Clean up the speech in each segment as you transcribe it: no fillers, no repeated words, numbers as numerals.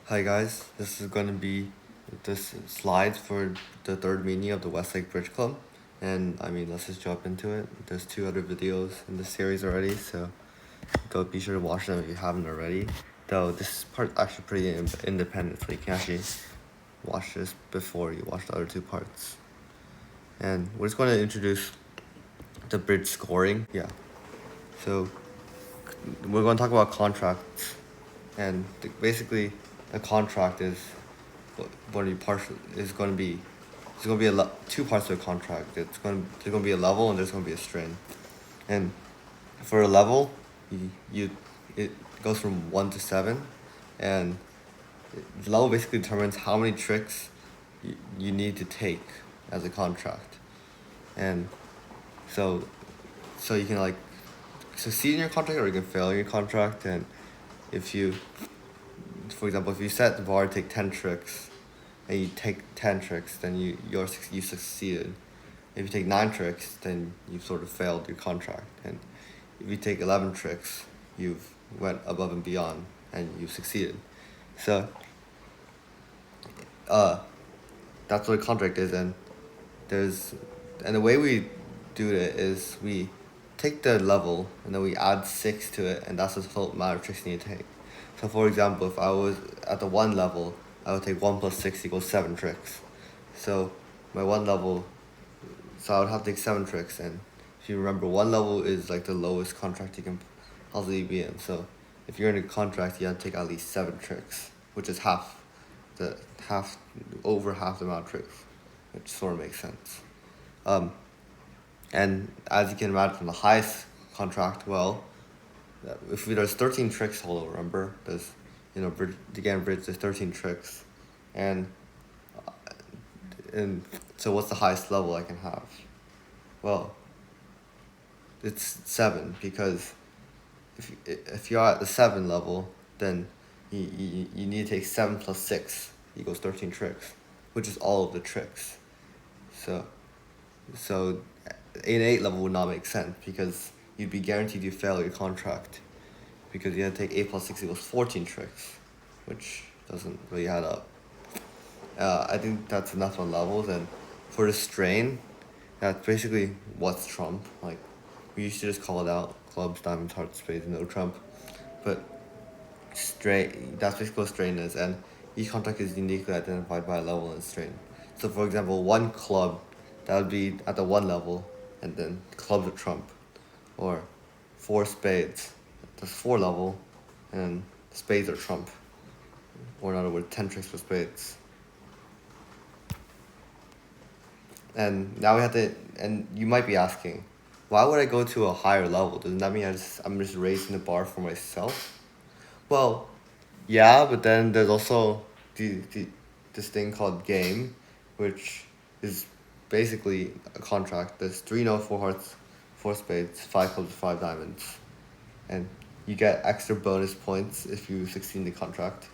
Hi guys, this is going to be this slides for the third meeting of the Westlake Bridge Club. And let's just jump into it. There's 2 other videos in the series already, so be sure to watch them if you haven't already. Though this part's actually pretty independent, so you can actually watch this before you watch the other 2 parts. And we're just going to introduce the bridge scoring. Yeah. So we're going to talk about contracts, and basically the contract is what you partial is going to be. There's going to be 2 parts to a contract. There's going to be a level and there's going to be a strain. And for a level, it goes from 1 to 7, and the level basically determines how many tricks you need to take as a contract. And so you can like succeed in your contract or you can fail in your contract. And if you, for example, if you set the bar to take 10 tricks and you take 10 tricks, then you succeeded. If you take 9 tricks, then you've sort of failed your contract. And if you take 11 tricks, you've went above and beyond and you've succeeded. So that's what a contract is. And the way we do it is we take the level and then we add 6 to it, and that's the total amount of tricks you need to take. So for example, if I was at the 1 level, I would take 1 plus 6 equals 7 tricks. So my 1 level, so I would have to take 7 tricks. And if you remember, 1 level is like the lowest contract you can possibly be in. So if you're in a contract, you have to take at least 7 tricks, which is over half the amount of tricks, which sort of makes sense. And as you can imagine, from the highest contract, if there's 13 tricks total, remember, there's, bridge, there's 13 tricks. And so what's the highest level I can have? Well, it's 7, because if you're at the 7 level, then you need to take 7 plus 6 equals 13 tricks, which is all of the tricks. So 8 and 8 level would not make sense, because you'd be guaranteed you fail your contract, because you have to take 8 plus 6 equals 14 tricks, which doesn't really add up. I think that's enough on levels. And for the strain, that's basically what's trump. Like, we used to just call it out: clubs, diamonds, hearts, spades, no trump. But that's basically what strain is, and each contract is uniquely identified by a level and strain. So for example, 1 club, that would be at the 1 level, and then clubs are trump. Or 4 spades, that's 4 level, and spades are trump. Or in other words, 10 tricks for spades. And now and you might be asking, why would I go to a higher level? Doesn't that mean I'm just raising the bar for myself? Well, yeah, but then there's also this thing called game, which is basically a contract. There's 3 no, 4 hearts, 4 spades, 5 clubs, 5 diamonds. And you get extra bonus points if you succeed in the contract.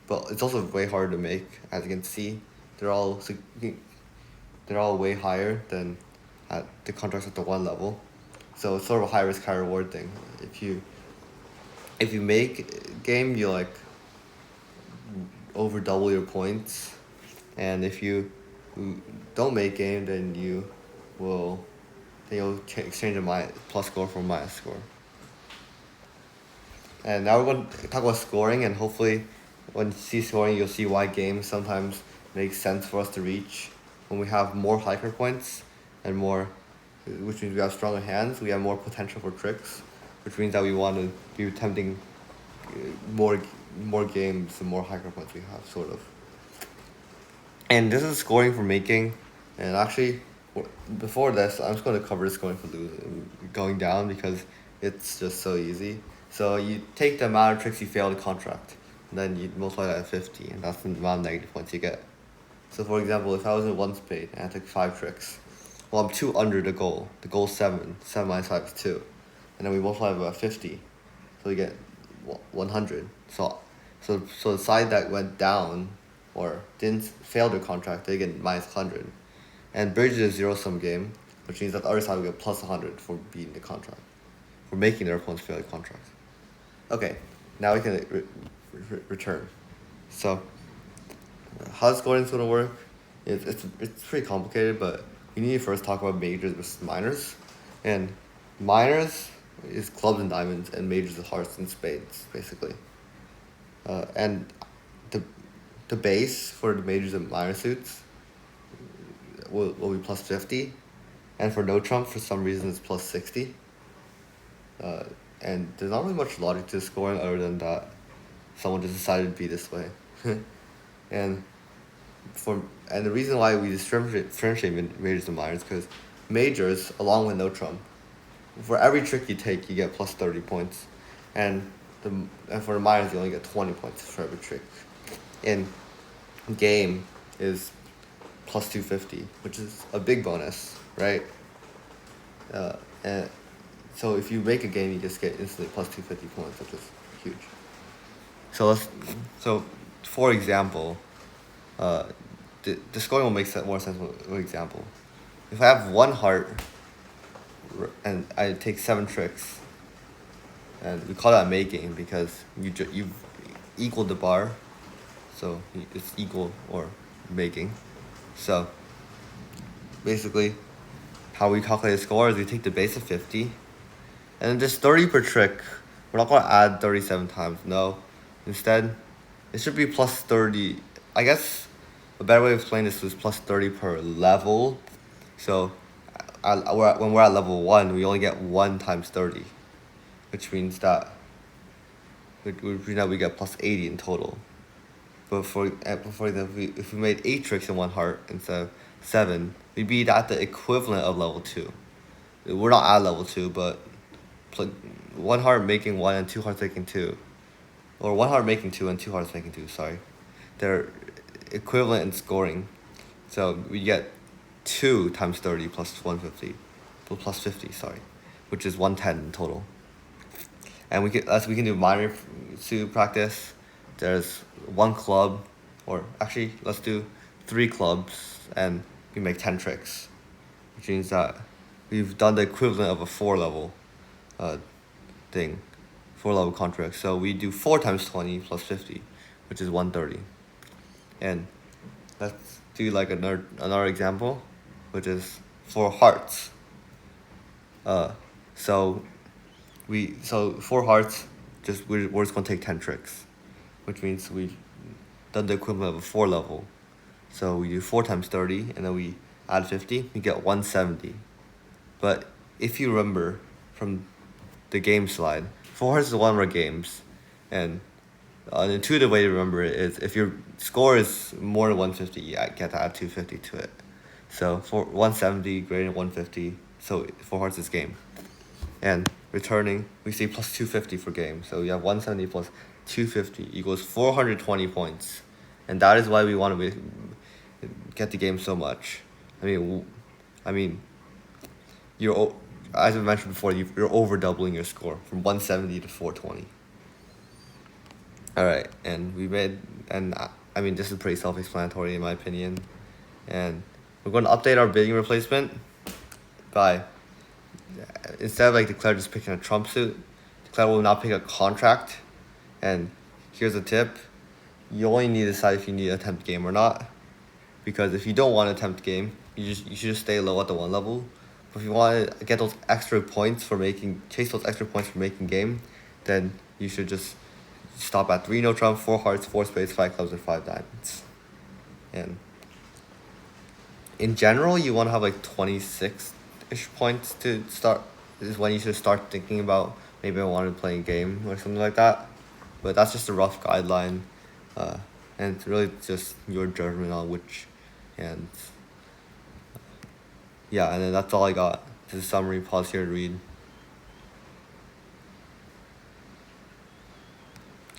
But it's also way harder to make. As you can see, they're all way higher than at the contracts at the 1 level. So it's sort of a high risk, high reward thing. If you make game, you like over double your points, and if you don't make game, then you'll exchange a plus score for minus score. And now we're going to talk about scoring, and hopefully when you see scoring, you'll see why games sometimes make sense for us to reach when we have more hiker points and more, which means we have stronger hands, we have more potential for tricks, which means that we want to be attempting more games the more hiker points we have, sort of. And this is scoring for making, and actually, before this, I'm just going to cover scoring for losing, going down, because it's just so easy. So you take the amount of tricks you fail to contract, and then you multiply that by 50, and that's the amount of negative points you get. So for example, if I was in 1 spade and I took 5 tricks, well, I'm 2 under the goal. The goal's 7. 7 minus 5 is 2. And then we multiply it by 50, so we get 100. So the side that went down or didn't fail their contract, they get minus 100. And bridge is a zero-sum game, which means that the other side will get plus 100 for beating the contract, for making their opponents fail the contract. Okay, now we can return. So how scoring is gonna work? It's pretty complicated, but we need to first talk about majors versus minors, and minors is clubs and diamonds, and majors is hearts and spades, basically. And the the base for the majors and minor suits will be plus 50, and for no trump for some reason it's plus 60. Uh, and there's not really much logic to scoring other than that someone just decided to be this way. and and the reason why we differentiate majors and minors because majors along with no trump, for every trick you take you get plus 30 points, and and for the minors you only get 20 points for every trick. In game is plus 250, which is a big bonus, right? And so if you make a game, you just get instantly plus 250 points, which is huge. So for example, the scoring will make more sense with example. If I have one heart and I take 7 tricks, and we call that making because you've equaled the bar, so it's equal or making. So basically, how we calculate the score is we take the base of 50, and then just 30 per trick. We're not gonna add 37 times. No, instead, it should be plus 30. I guess a better way of explaining this was plus 30 per level. So, when we're at level 1, we only get 1 times 30, which means that we get plus 80 in total. But for example, if we made 8 tricks in one heart instead of 7, we'd be at the equivalent of level 2. We're not at level 2, but one heart making 1 and 2 hearts making 2. Or 1 heart making 2 and 2 hearts making 2, sorry. They're equivalent in scoring. So we get 2 times 30 plus 150, plus 50, sorry, which is 110 in total. And we can do minor suit practice. There's 1 club, or actually let's do 3 clubs, and we make 10 tricks, which means that we've done the equivalent of a 4-level thing, 4-level contract. So we do 4 times 20 plus 50, which is 130. And let's do like another example, which is for hearts. So for hearts, we're just gonna take 10 tricks, which means we've done the equivalent of a 4-level. So we do 4 times 30, and then we add 50, we get 170. But if you remember from the game slide, 4 hearts is one of our games, and an intuitive way to remember it is if your score is more than 150, you get to add 250 to it. So for 170 greater than 150, so 4 hearts is game. And returning, we see plus 250 for game. So we have 170 plus 250 equals 420 points. And that is why we want to get the game so much. I mean, you're, as I mentioned before, you're over doubling your score from 170 to 420. Alright, and this is pretty self-explanatory in my opinion. And we're going to update our bidding replacement by, instead of Declare just picking a trump suit, Declare will now pick a contract. And here's a tip: you only need to decide if you need to attempt game or not, because if you don't want to attempt game, you should just stay low at the 1 level. But if you want to get those extra points chase those extra points for making game, then you should just stop at 3 no trump, 4 hearts, 4 spades, 5 clubs, and 5 diamonds. And in general, you want to have 26-ish points to start. This is when you should start thinking about maybe I want to play a game or something like that. But that's just a rough guideline, and it's really just your judgment on which. And yeah, and then that's all I got. Just a summary. Pause here to read.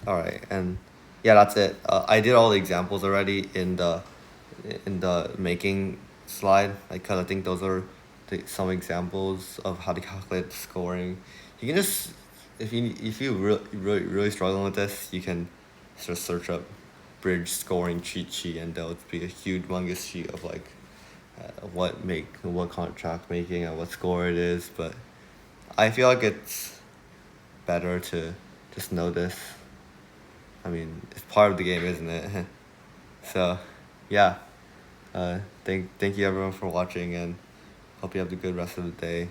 Alright, and yeah, that's it. I did all the examples already in the making slide, because I think those are some examples of how to calculate the scoring. You can just, if you really struggling with this, you can just search up bridge scoring cheat sheet, and there'll be a humongous sheet of what contract making and what score it is. But I feel like it's better to just know this. I mean, it's part of the game, isn't it? So, yeah. Thank you everyone for watching, and hope you have a good rest of the day.